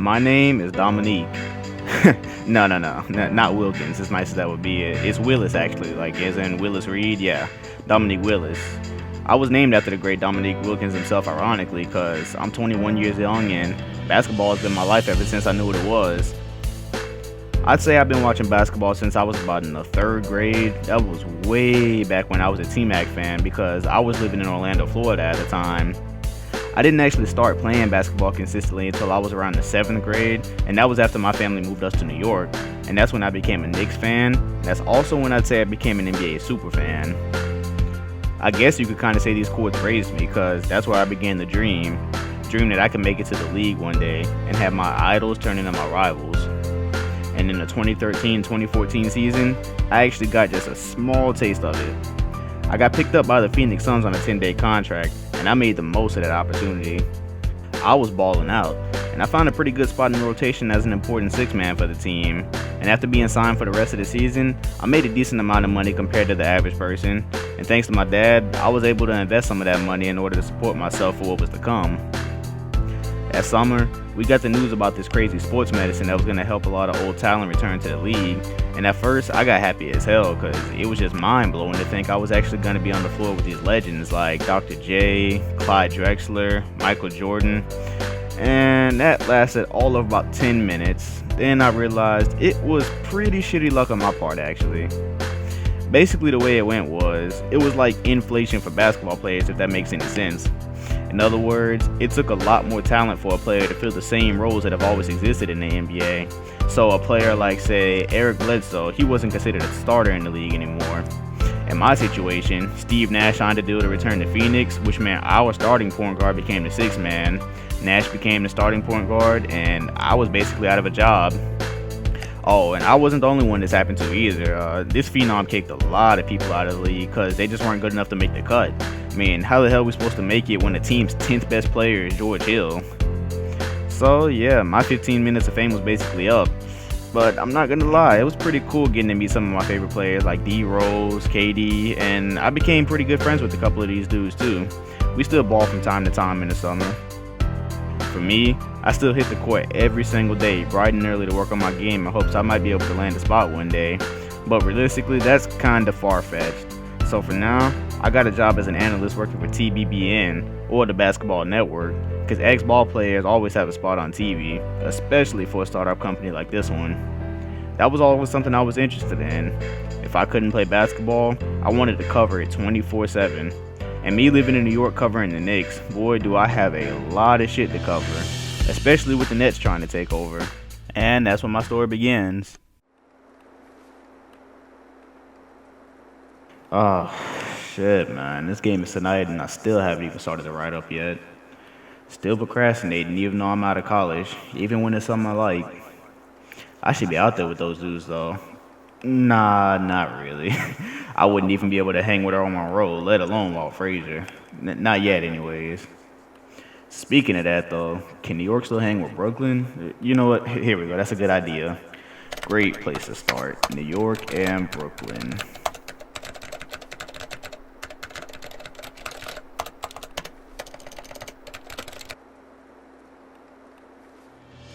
My name is Dominique. No, not Wilkins. As nice as that would be, it's Willis actually, like as in Willis Reed. Yeah, Dominique Willis. I was named after the great Dominique Wilkins himself, ironically, because I'm 21 years young and basketball has been my life ever since I knew what it was. I'd say I've been watching basketball since I was about in the third grade. That was way back when I was a T-Mac fan because I was living in Orlando, Florida at the time. I didn't actually start playing basketball consistently until I was around the 7th grade, and that was after my family moved us to New York, and that's when I became a Knicks fan. That's also when I'd say I became an NBA super fan. I guess you could kind of say these courts raised me because that's where I began the dream that I could make it to the league one day and have my idols turn into my rivals. And in the 2013-2014 season, I actually got just a small taste of it. I got picked up by the Phoenix Suns on a 10-day contract, and I made the most of that opportunity. I was balling out, and I found a pretty good spot in the rotation as an important six-man for the team. And after being signed for the rest of the season, I made a decent amount of money compared to the average person. And thanks to my dad, I was able to invest some of that money in order to support myself for what was to come. That summer, we got the news about this crazy sports medicine that was going to help a lot of old talent return to the league. And at first, I got happy as hell because it was just mind-blowing to think I was actually going to be on the floor with these legends like Dr. J, Clyde Drexler, Michael Jordan. And that lasted all of about 10 minutes. Then I realized it was pretty shitty luck on my part, actually. Basically, the way it went was, it was like inflation for basketball players, if that makes any sense. In other words, it took a lot more talent for a player to fill the same roles that have always existed in the NBA. So a player like, say, Eric Bledsoe, he wasn't considered a starter in the league anymore. In my situation, Steve Nash signed a deal to return to Phoenix, which meant our starting point guard became the sixth man. Nash became the starting point guard, and I was basically out of a job. Oh, and I wasn't the only one this happened to either. This phenom kicked a lot of people out of the league because they just weren't good enough to make the cut. I mean, how the hell are we supposed to make it when the team's 10th best player is George Hill? So yeah, my 15 minutes of fame was basically up. But I'm not gonna lie, it was pretty cool getting to meet some of my favorite players like D Rose, KD, and I became pretty good friends with a couple of these dudes too. We still ball from time to time in the summer. For me, I still hit the court every single day, bright and early to work on my game in hopes I might be able to land a spot one day. But realistically, that's kinda far-fetched. So for now, I got a job as an analyst working for TBBN, or the Basketball Network, because ex-ball players always have a spot on TV, especially for a startup company like this one. That was always something I was interested in. If I couldn't play basketball, I wanted to cover it 24/7. And me living in New York covering the Knicks, boy do I have a lot of shit to cover, especially with the Nets trying to take over. And that's when my story begins. Oh, shit, man. This game is tonight and I still haven't even started the write-up yet. Still procrastinating even though I'm out of college, even when it's something I like. I should be out there with those dudes though. Nah, not really. I wouldn't even be able to hang with her on my road, let alone Walt Frazier. Not yet anyways. Speaking of that though, can New York still hang with Brooklyn? You know what, here we go, that's a good idea. Great place to start, New York and Brooklyn.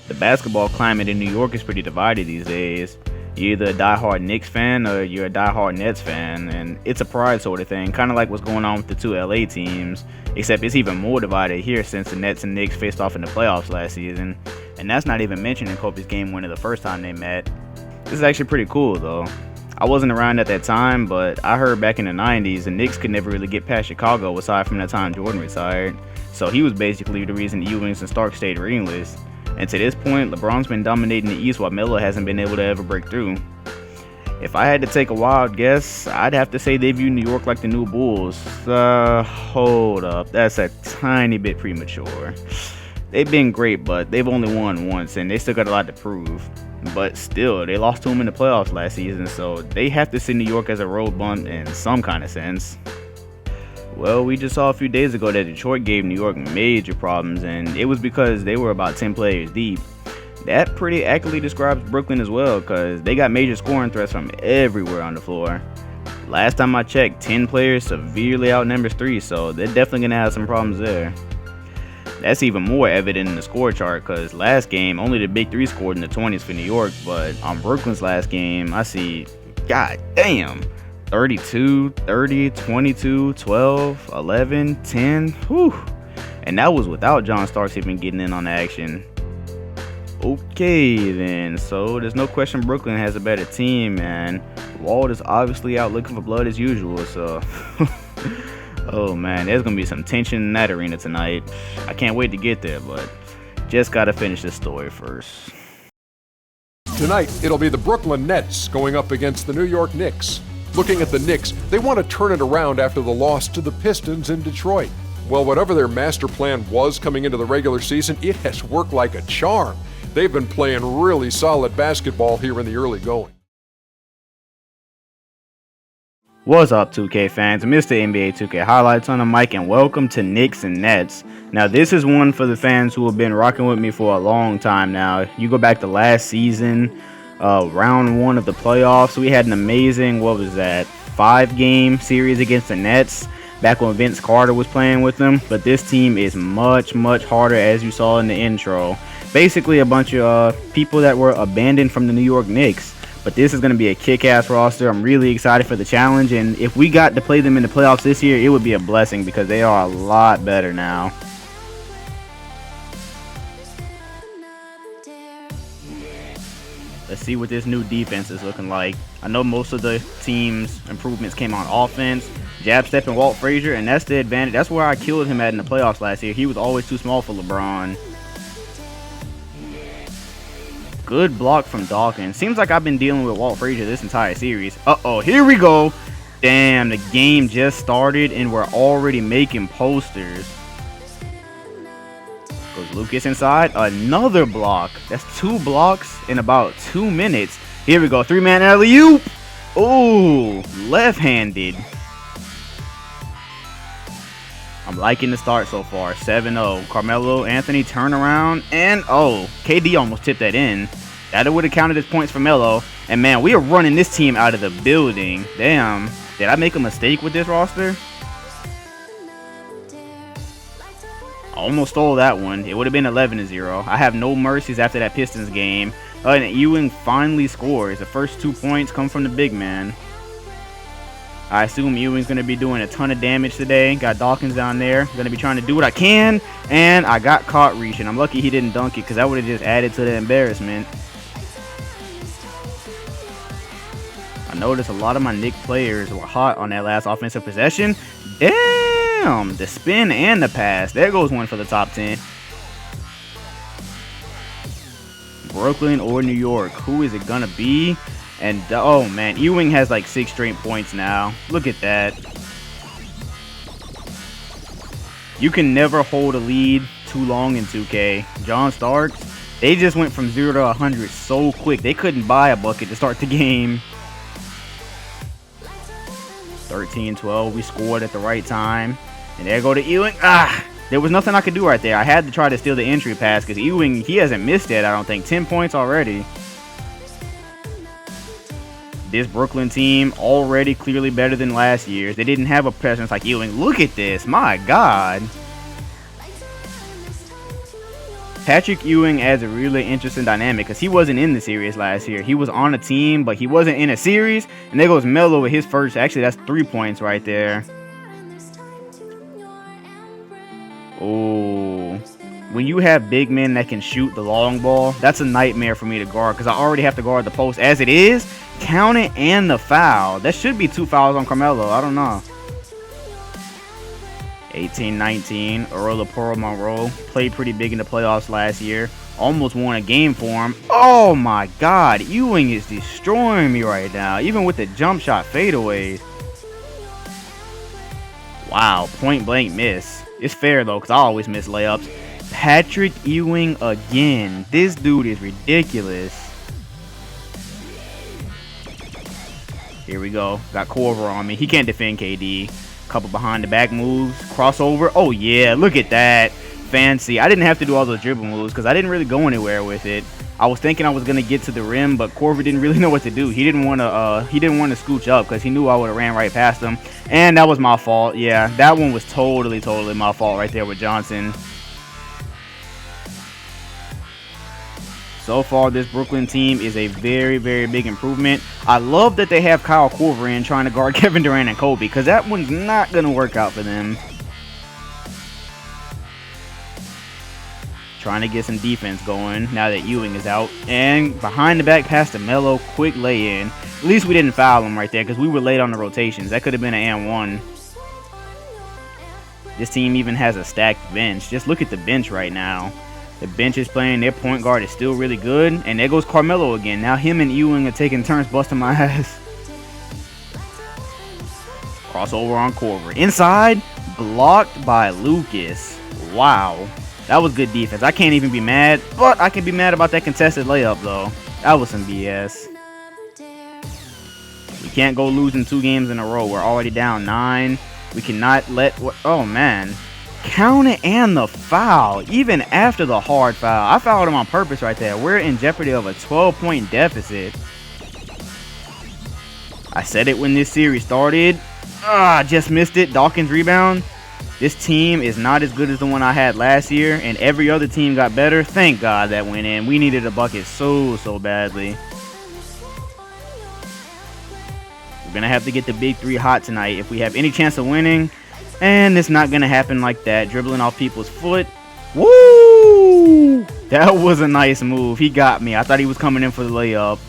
The basketball climate in New York is pretty divided these days. You're either a diehard Knicks fan or you're a diehard Nets fan, and it's a pride sort of thing, kind of like what's going on with the two LA teams, except it's even more divided here since the Nets and Knicks faced off in the playoffs last season, and that's not even mentioning Kobe's game winner the first time they met. This is actually pretty cool though. I wasn't around at that time, but I heard back in the 90s the Knicks could never really get past Chicago aside from the time Jordan retired, so he was basically the reason the Ewings and Starks stayed ringless. And to this point, LeBron's been dominating the East while Melo hasn't been able to ever break through. If I had to take a wild guess, I'd have to say they view New York like the new Bulls. Hold up, that's a tiny bit premature. They've been great, but they've only won once, and they still got a lot to prove. But still, they lost to them in the playoffs last season, so they have to see New York as a road bump in some kind of sense. Well, we just saw a few days ago that Detroit gave New York major problems, and it was because they were about 10 players deep. That pretty accurately describes Brooklyn as well, because they got major scoring threats from everywhere on the floor. Last time I checked, 10 players severely outnumbers 3, so they're definitely going to have some problems there. That's even more evident in the score chart because last game, only the big three scored in the 20s for New York. But on Brooklyn's last game, I see, god damn, 32, 30, 22, 12, 11, 10. Whew. And that was without John Starks even getting in on the action. Okay, then. So there's no question Brooklyn has a better team, man. Walt is obviously out looking for blood as usual, so... Oh man, there's gonna be some tension in that arena tonight. I can't wait to get there, but just gotta finish this story first. Tonight, it'll be the Brooklyn Nets going up against the New York Knicks. Looking at the Knicks, they want to turn it around after the loss to the Pistons in Detroit. Well, whatever their master plan was coming into the regular season, it has worked like a charm. They've been playing really solid basketball here in the early going. What's up, 2K fans? Mr. NBA 2K Highlights on the mic, and welcome to Knicks and Nets. Now, this is one for the fans who have been rocking with me for a long time now. You go back to last season, round one of the playoffs. We had an amazing, 5-game series against the Nets back when Vince Carter was playing with them. But this team is much, much harder, as you saw in the intro. Basically, a bunch of people that were abandoned from the New York Knicks. But this is going to be a kick-ass roster. I'm really excited for the challenge, and if we got to play them in the playoffs this year, it would be a blessing because they are a lot better now. Let's see what this new defense is looking like. I know most of the team's improvements came on offense. Jab step and Walt Frazier, and that's the advantage. That's where I killed him at in the playoffs last year. He was always too small for LeBron. Good block from Dawkins. Seems like I've been dealing with Walt Frazier this entire series. Uh-oh, here we go. Damn, the game just started and we're already making posters. Goes Lucas inside. Another block. That's 2 blocks in about 2 minutes. Here we go. 3-man alley-oop. Ooh, left-handed. I'm liking the start so far. 7-0. Carmelo Anthony turnaround. And, oh, KD almost tipped that in. That would have counted as points for Melo. And, man, we are running this team out of the building. Damn. Did I make a mistake with this roster? I almost stole that one. It would have been 11-0. I have no mercies after that Pistons game. And Ewing finally scores. The first 2 points come from the big man. I assume Ewing's going to be doing a ton of damage today. Got Dawkins down there. Going to be trying to do what I can. And I got caught reaching. I'm lucky he didn't dunk it because that would have just added to the embarrassment. I noticed a lot of my Knicks players were hot on that last offensive possession. Damn! The spin and the pass. There goes one for the top 10. Brooklyn or New York. Who is it going to be? And, oh man, Ewing has like 6 straight points now. Look at that. You can never hold a lead too long in 2K. John Starks, they just went from 0 to 100 so quick. They couldn't buy a bucket to start the game. 13-12, we scored at the right time. And there go to Ewing. Ah, there was nothing I could do right there. I had to try to steal the entry pass because Ewing, he hasn't missed yet, I don't think. 10 points already. This Brooklyn team already clearly better than last year's. They didn't have a presence like Ewing. Look at this. My God. Patrick Ewing adds a really interesting dynamic because he wasn't in the series last year. He was on a team, but he wasn't in a series. And there goes Melo with his first. Actually, that's 3 points right there. Oh. When you have big men that can shoot the long ball, that's a nightmare for me to guard because I already have to guard the post as it is. Count it and the foul. That should be 2 fouls on Carmelo. I don't know. 18-19. Earl Monroe played pretty big in the playoffs last year. Almost won a game for him. Oh my God. Ewing is destroying me right now. Even with the jump shot fadeaways. Wow. Point blank miss. It's fair though because I always miss layups. Patrick Ewing again. This dude is ridiculous. Here we go. Got Corver on me. He can't defend KD. Couple behind the back moves. Crossover. Oh, yeah. Look at that. Fancy. I didn't have to do all those dribble moves because I didn't really go anywhere with it. I was thinking I was going to get to the rim, but Corver didn't really know what to do. He didn't want to scooch up because he knew I would have ran right past him. And that was my fault. Yeah, that one was totally my fault right there with Johnson. So far, this Brooklyn team is a very, very big improvement. I love that they have Kyle Korver in trying to guard KevinDurant and Kobe, because that one's not going to work out for them. Trying to get some defense going now that Ewing is out. And behind the back pass to Melo, quick lay-in. At least we didn't foul him right there because we were late on the rotations. That could have been an and one. This team even has a stacked bench. Just look at the bench right now. The bench is playing. Their point guard is still really good. And there goes Carmelo again. Now him and Ewing are taking turns busting my ass. Crossover on Korver. Inside, blocked by Lucas. Wow. That was good defense. I can't even be mad, but I can be mad about that contested layup, though. That was some BS. We can't go losing 2 games in a row. We're already down 9. We cannot let... Oh, man. Count it and the foul, even after the hard foul. I fouled him on purpose right there. We're in jeopardy of a 12-point deficit. I said it when this series started. Just missed it. Dawkins rebound. This team is not as good as the one I had last year, and every other team got better. Thank God that went in. We needed a bucket so badly. We're going to have to get the big 3 hot tonight if we have any chance of winning, and it's not going to happen like that. Dribbling off people's foot. Woo! That was a nice move. He got me. I thought he was coming in for the layup.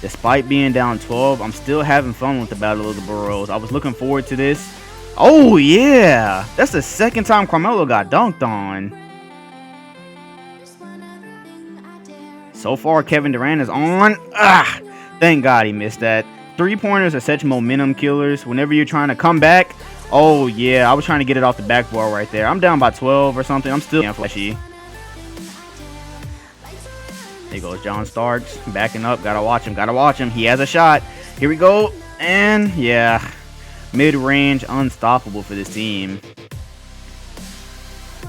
Despite being down 12, I'm still having fun with the Battle of the Boroughs. I was looking forward to this. Oh, yeah. That's the second time Carmelo got dunked on. So far, KevinDurant is on. Thank God he missed that. 3-pointers are such momentum killers. Whenever you're trying to come back. Oh, yeah. I was trying to get it off the backboard right there. I'm down by 12 or something. I'm still flashy. There goes John Starks, backing up. Gotta watch him, gotta watch him. He has a shot. Here we go. And, yeah, mid-range, unstoppable for this team.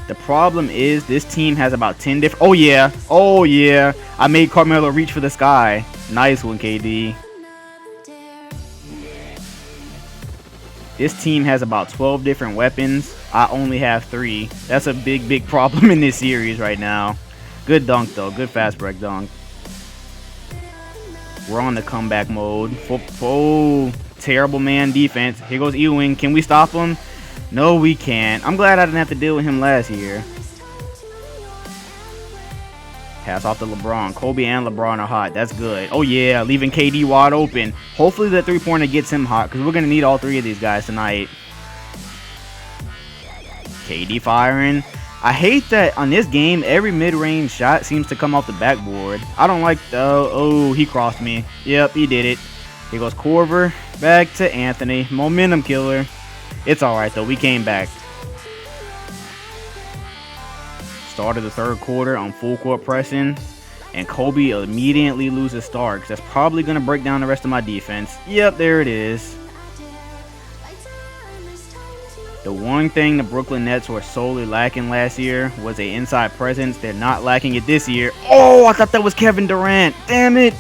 The problem is this team has about 10 different... Oh, yeah. Oh, yeah. I made Carmelo reach for the sky. Nice one, KD. This team has about 12 different weapons. I only have 3. That's a big problem in this series right now. Good dunk, though. Good fast break dunk. We're on the comeback mode. Oh, terrible man defense. Here goes Ewing. Can we stop him? No, we can't. I'm glad I didn't have to deal with him last year. Pass off to LeBron. Kobe and LeBron are hot. That's good. Oh, yeah. Leaving KD wide open. Hopefully that 3-pointer gets him hot because we're going to need all 3 of these guys tonight. KD firing. I hate that on this game, every mid-range shot seems to come off the backboard. I don't like the... Oh, he crossed me. Yep, he did it. Here goes Korver. Back to Anthony. Momentum killer. It's alright, though. We came back. Start of the 3rd quarter on full court pressing. And Kobe immediately loses Starks. That's probably going to break down the rest of my defense. Yep, there it is. The one thing the Brooklyn Nets were solely lacking last year was an inside presence. They're not lacking it this year. Oh, I thought that was KevinDurant. Damn it.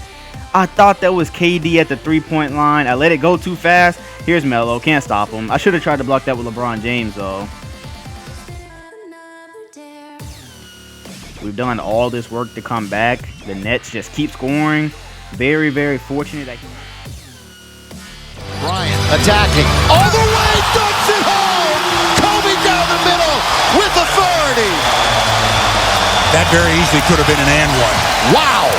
I thought that was KD at the 3-point line. I let it go too fast. Here's Melo. Can't stop him. I should have tried to block that with LeBron James, though. We've done all this work to come back. The Nets just keep scoring. Very fortunate that Bryant attacking. All the way, dumps it home! Kobe down the middle with authority! That very easily could have been an and one. Wow!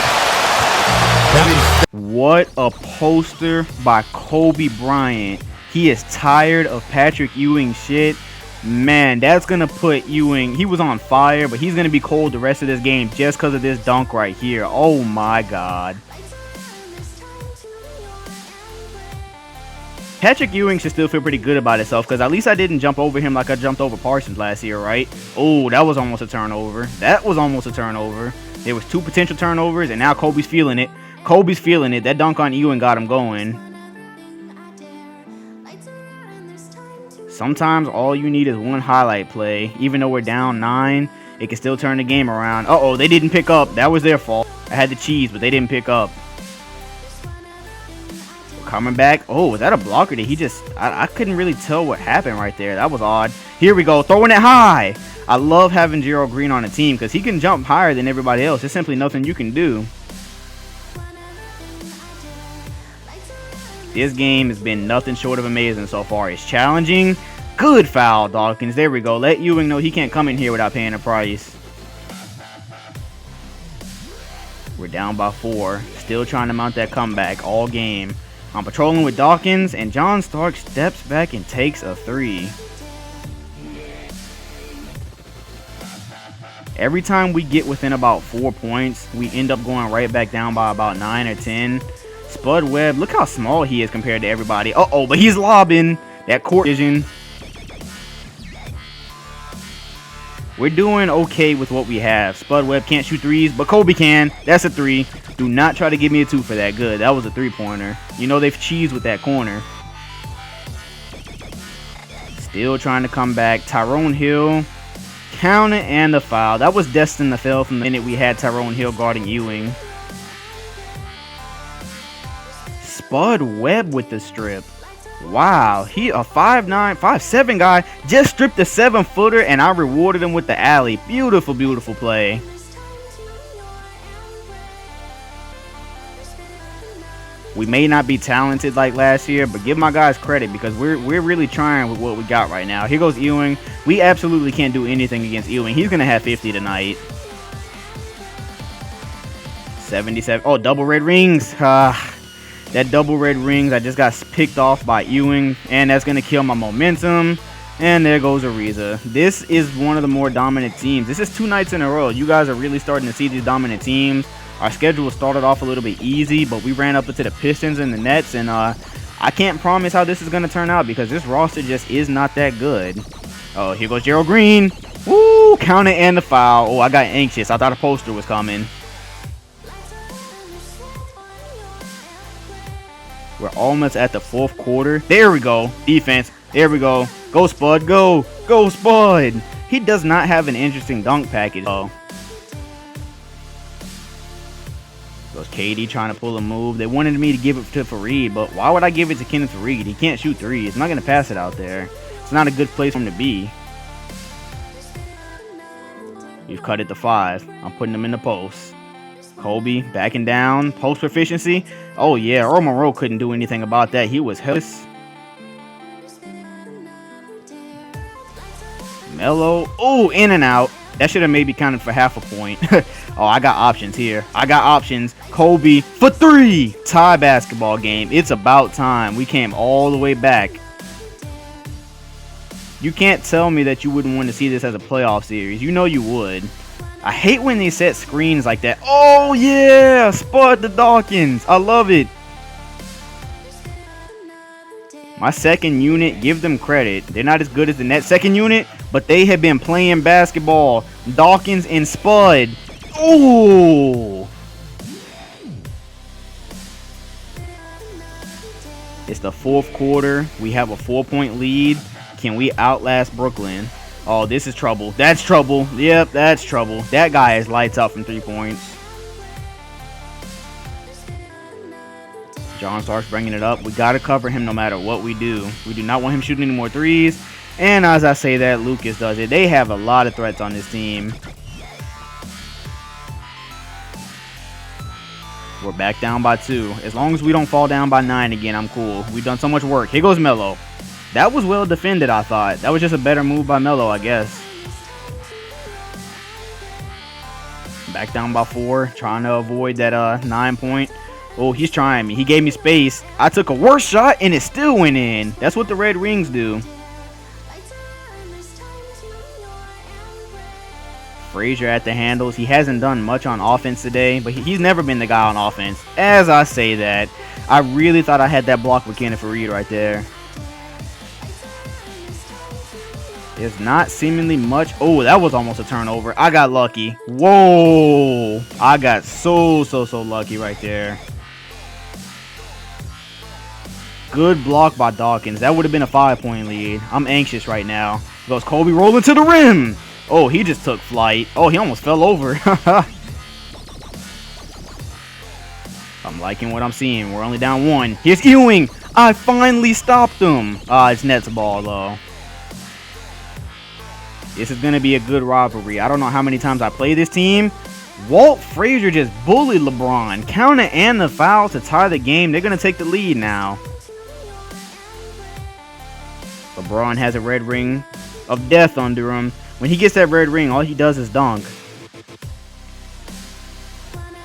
What a poster by Kobe Bryant. He is tired of Patrick Ewing shit. Man, that's going to put Ewing... He was on fire, but he's going to be cold the rest of this game just because of this dunk right here. Oh, my God. Patrick Ewing should still feel pretty good about himself because at least I didn't jump over him like I jumped over Parsons last year, right? Oh, that was almost a turnover. That was almost a turnover. There was 2 potential turnovers, and now Kobe's feeling it. Kobe's feeling it. That dunk on Ewing got him going. Sometimes all you need is one highlight play. Even though we're down 9, it can still turn the game around. Uh-oh, they didn't pick up. That was their fault. I had the cheese, but they didn't pick up. Coming back. Oh, was that a blocker? Did he just... I couldn't really tell what happened right there. That was odd. Here we go. Throwing it high. I love having Gerald Green on the team because he can jump higher than everybody else. There's simply nothing you can do. This game has been nothing short of amazing so far. It's challenging. Good foul, Dawkins. There we go. Let Ewing know he can't come in here without paying a price. We're down by 4. Still trying to mount that comeback all game. I'm patrolling with Dawkins, and John Stark steps back and takes a 3. Every time we get within about 4 points, we end up going right back down by about 9 or 10. Spud Webb, look how small he is compared to everybody. Uh-oh, but he's lobbing. That court vision. We're doing okay with what we have. Spud Webb can't shoot threes, but Kobe can. That's a 3. Do not try to give me a 2 for that. Good. That was a 3-pointer. You know they've cheesed with that corner. Still trying to come back. Tyrone Hill. Counter and the foul. That was destined to fail from the minute we had Tyrone Hill guarding Ewing. Spud Webb with the strip. Wow, he a 5'9", 5'7" guy just stripped a 7-footer, and I rewarded him with the alley. Beautiful, beautiful play. We may not be talented like last year, but give my guys credit because we're really trying with what we got right now. Here goes Ewing. We absolutely can't do anything against Ewing. He's gonna have 50 tonight. 77. Oh, double red rings. That double red rings, I just got picked off by Ewing, and that's going to kill my momentum. And there goes Ariza. This is one of the more dominant teams. This is 2 nights in a row. You guys are really starting to see these dominant teams. Our schedule started off a little bit easy, but we ran up into the Pistons and the Nets, and I can't promise how this is going to turn out because this roster just is not that good. Oh, here goes Gerald Green. Woo, counter and the foul. Oh, I got anxious. I thought a poster was coming. We're almost at the 4th quarter. There we go. Defense. There we go. Go, Spud. Go. Go, Spud. He does not have an interesting dunk package. Oh. Goes KD trying to pull a move. They wanted me to give it to Fareed, but why would I give it to Kenneth Fareed? He can't shoot threes. I'm not going to pass it out there. It's not a good place for him to be. We've cut it to 5. I'm putting him in the post. Kobe backing down. Post proficiency. Oh, yeah. Earl Monroe couldn't do anything about that. He was helpless. Melo. Oh, in and out. That should have maybe counted for half a point. Oh, I got options here. I got options. Kobe for 3. Tie basketball game. It's about time. We came all the way back. You can't tell me that you wouldn't want to see this as a playoff series. You know you would. I hate when they set screens like that. Oh, yeah. Spud the Dawkins. I love it. My second unit, give them credit. They're not as good as the Nets second unit, but they have been playing basketball. Dawkins and Spud. Ooh. It's the 4th quarter. We have a 4-point lead. Can we outlast Brooklyn? Oh, this is trouble. That's trouble. Yep, that's trouble. That guy is lights out from 3 points. John starts bringing it up. We got to cover him no matter what we do. We do not want him shooting any more threes. And as I say that, Lucas does it. They have a lot of threats on this team. We're back down by 2. As long as we don't fall down by 9 again, I'm cool. We've done so much work. Here goes Melo. That was well defended, I thought. That was just a better move by Melo, I guess. Back down by 4. Trying to avoid that 9-point. Oh, he's trying me. He gave me space. I took a worse shot, and it still went in. That's what the red rings do. Frazier at the handles. He hasn't done much on offense today, but he's never been the guy on offense. As I say that, I really thought I had that block with Kenneth Fareed right there. There's not seemingly much. Oh, that was almost a turnover. I got lucky. Whoa. I got so lucky right there. Good block by Dawkins. That would have been a 5-point lead. I'm anxious right now. Goes Kobe rolling to the rim. Oh, he just took flight. Oh, he almost fell over. I'm liking what I'm seeing. We're only down 1. Here's Ewing. I finally stopped him. It's Nets ball, though. This is going to be a good rivalry. I don't know how many times I play this team. Walt Frazier just bullied LeBron. Counter and the foul to tie the game. They're going to take the lead now. LeBron has a red ring of death under him. When he gets that red ring, all he does is dunk.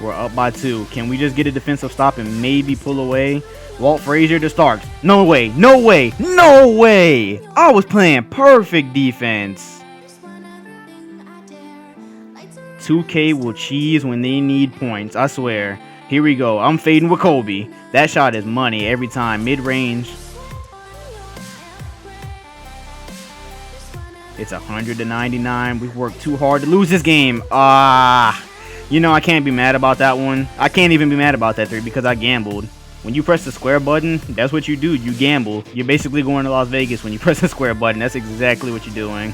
We're up by 2. Can we just get a defensive stop and maybe pull away? Walt Frazier to Starks. No way, no way, no way! I was playing perfect defense. 2K will cheese when they need points, I swear. Here we go, I'm fading with Kobe. That shot is money every time, mid-range. It's 100-99. We've worked too hard to lose this game. You know, I can't be mad about that one. I can't even be mad about that 3 because I gambled. When you press the square button, that's what you do. You gamble. You're basically going to Las Vegas when you press the square button. That's exactly what you're doing.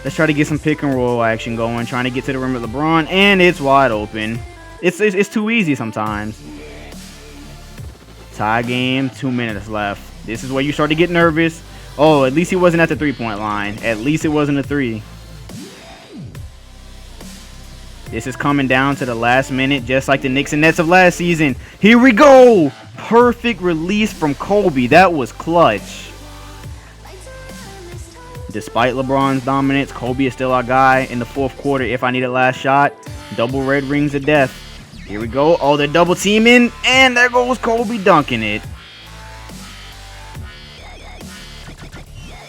Let's try to get some pick and roll action going. Trying to get to the rim with LeBron, and it's wide open. It's too easy sometimes. Tie game, 2 minutes left. This is where you start to get nervous. Oh, at least he wasn't at the 3-point line. At least it wasn't a 3. This is coming down to the last minute, just like the Knicks and Nets of last season. Here we go! Perfect release from Kobe. That was clutch. Despite LeBron's dominance, Kobe is still our guy in the 4th quarter if I need a last shot. Double red rings of death. Here we go. Oh, they're double teaming, and there goes Kobe dunking it.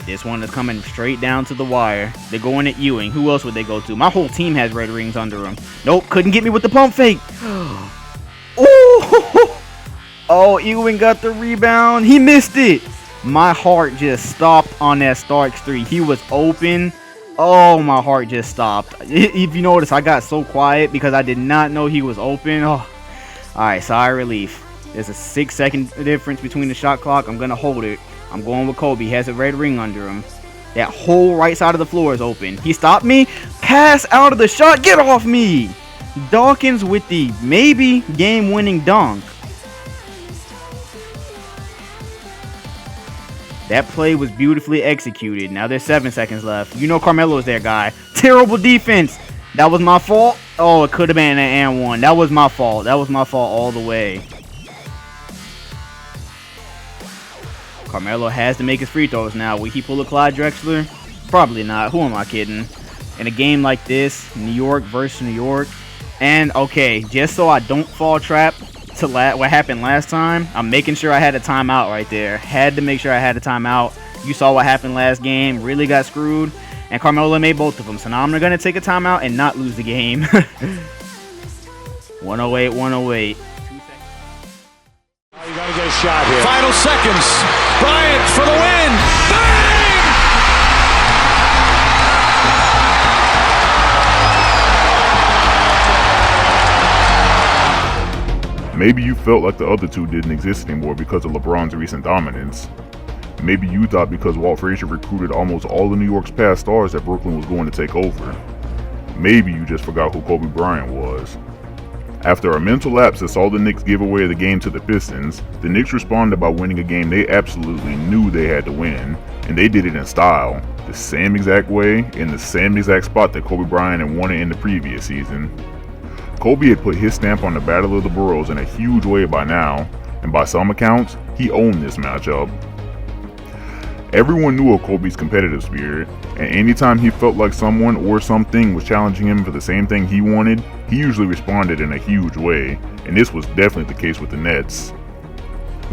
This one is coming straight down to the wire. They're going at Ewing. Who else would they go to? My whole team has red rings under them. Nope, couldn't get me with the pump fake. Ooh! Oh, Ewing got the rebound. He missed it. My heart just stopped on that Starks 3. He was open. Oh, my heart just stopped. If you notice, I got so quiet because I did not know he was open. Oh. All right, sigh of relief. There's a 6-second difference between the shot clock. I'm going to hold it. I'm going with Kobe. He has a red ring under him. That whole right side of the floor is open. He stopped me. Pass out of the shot. Get off me. Dawkins with the maybe game-winning dunk. That play was beautifully executed. Now there's 7 seconds left. You know Carmelo's there, guy. Terrible defense. That was my fault. Oh, it could have been an and one. That was my fault. That was my fault all the way. Carmelo has to make his free throws now. Will he pull a Clyde Drexler? Probably not. Who am I kidding? In a game like this, New York versus New York. And, okay, just so I don't fall trap to what happened last time, I'm making sure I had a timeout right there. Had to make sure I had a timeout. You saw what happened last game. Really got screwed. And Carmelo made both of them. So now I'm going to take a timeout and not lose the game. 108, 108. You got to get a shot here. Final seconds. Bryant for the win. Bang! Maybe you felt like the other two didn't exist anymore because of LeBron's recent dominance. Maybe you thought because Walt Frazier recruited almost all of New York's past stars that Brooklyn was going to take over. Maybe you just forgot who Kobe Bryant was. After a mental lapse that saw the Knicks give away the game to the Pistons, the Knicks responded by winning a game they absolutely knew they had to win, and they did it in style, the same exact way, in the same exact spot that Kobe Bryant had won it in the previous season. Kobe had put his stamp on the Battle of the Boroughs in a huge way by now, and by some accounts, he owned this matchup. Everyone knew of Kobe's competitive spirit, and anytime he felt like someone or something was challenging him for the same thing he wanted, he usually responded in a huge way, and this was definitely the case with the Nets.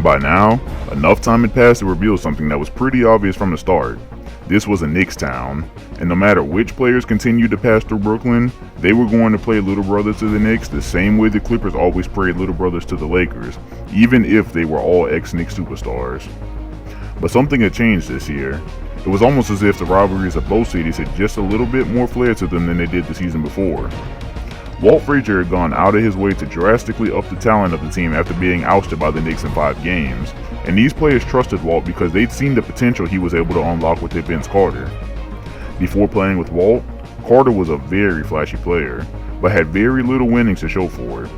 By now, enough time had passed to reveal something that was pretty obvious from the start. This was a Knicks town, and no matter which players continued to pass through Brooklyn, they were going to play little brother to the Knicks the same way the Clippers always played little brothers to the Lakers, even if they were all ex-Knicks superstars. But something had changed this year. It was almost as if the rivalries of both cities had just a little bit more flair to them than they did the season before. Walt Frazier had gone out of his way to drastically up the talent of the team after being ousted by the Knicks in 5 games, and these players trusted Walt because they'd seen the potential he was able to unlock with Vince Carter. Before playing with Walt, Carter was a very flashy player, but had very little winnings to show for it.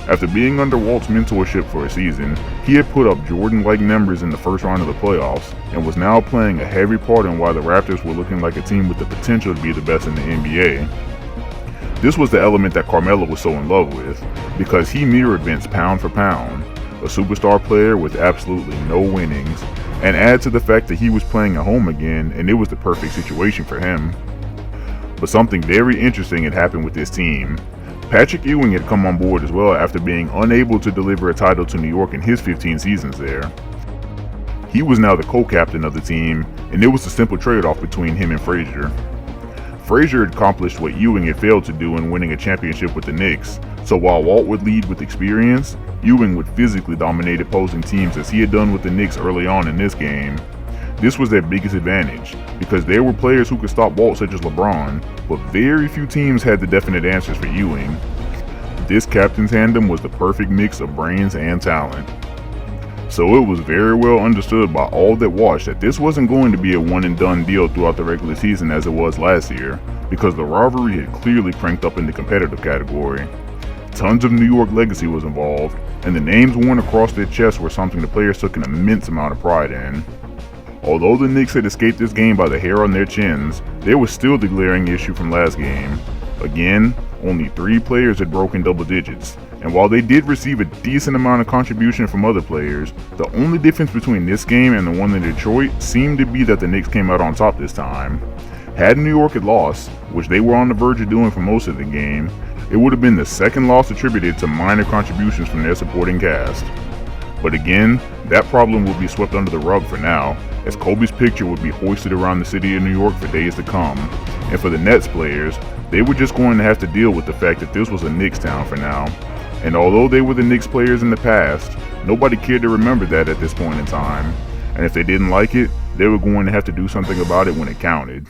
After being under Walt's mentorship for a season, he had put up Jordan-like numbers in the first round of the playoffs and was now playing a heavy part in why the Raptors were looking like a team with the potential to be the best in the NBA. This was the element that Carmelo was so in love with, because he mirrored Vince pound for pound, a superstar player with absolutely no winnings, and add to the fact that he was playing at home again and it was the perfect situation for him. But something very interesting had happened with this team. Patrick Ewing had come on board as well after being unable to deliver a title to New York in his 15 seasons there. He was now the co-captain of the team, and it was a simple trade-off between him and Frazier. Frazier had accomplished what Ewing had failed to do in winning a championship with the Knicks, so while Walt would lead with experience, Ewing would physically dominate opposing teams as he had done with the Knicks early on in this game. This was their biggest advantage, because there were players who could stop Walt such as LeBron, but very few teams had the definite answers for Ewing. This captain's tandem was the perfect mix of brains and talent. So it was very well understood by all that watched that this wasn't going to be a one and done deal throughout the regular season as it was last year, because the rivalry had clearly cranked up in the competitive category. Tons of New York legacy was involved, and the names worn across their chests were something the players took an immense amount of pride in. Although the Knicks had escaped this game by the hair on their chins, there was still the glaring issue from last game. Again, only 3 players had broken double digits, and while they did receive a decent amount of contribution from other players, the only difference between this game and the one in Detroit seemed to be that the Knicks came out on top this time. Had New York had lost, which they were on the verge of doing for most of the game, it would have been the second loss attributed to minor contributions from their supporting cast. But again, that problem will be swept under the rug for now, as Kobe's picture would be hoisted around the city of New York for days to come. And for the Nets players, they were just going to have to deal with the fact that this was a Knicks town for now. And although they were the Knicks players in the past, nobody cared to remember that at this point in time. And if they didn't like it, they were going to have to do something about it when it counted.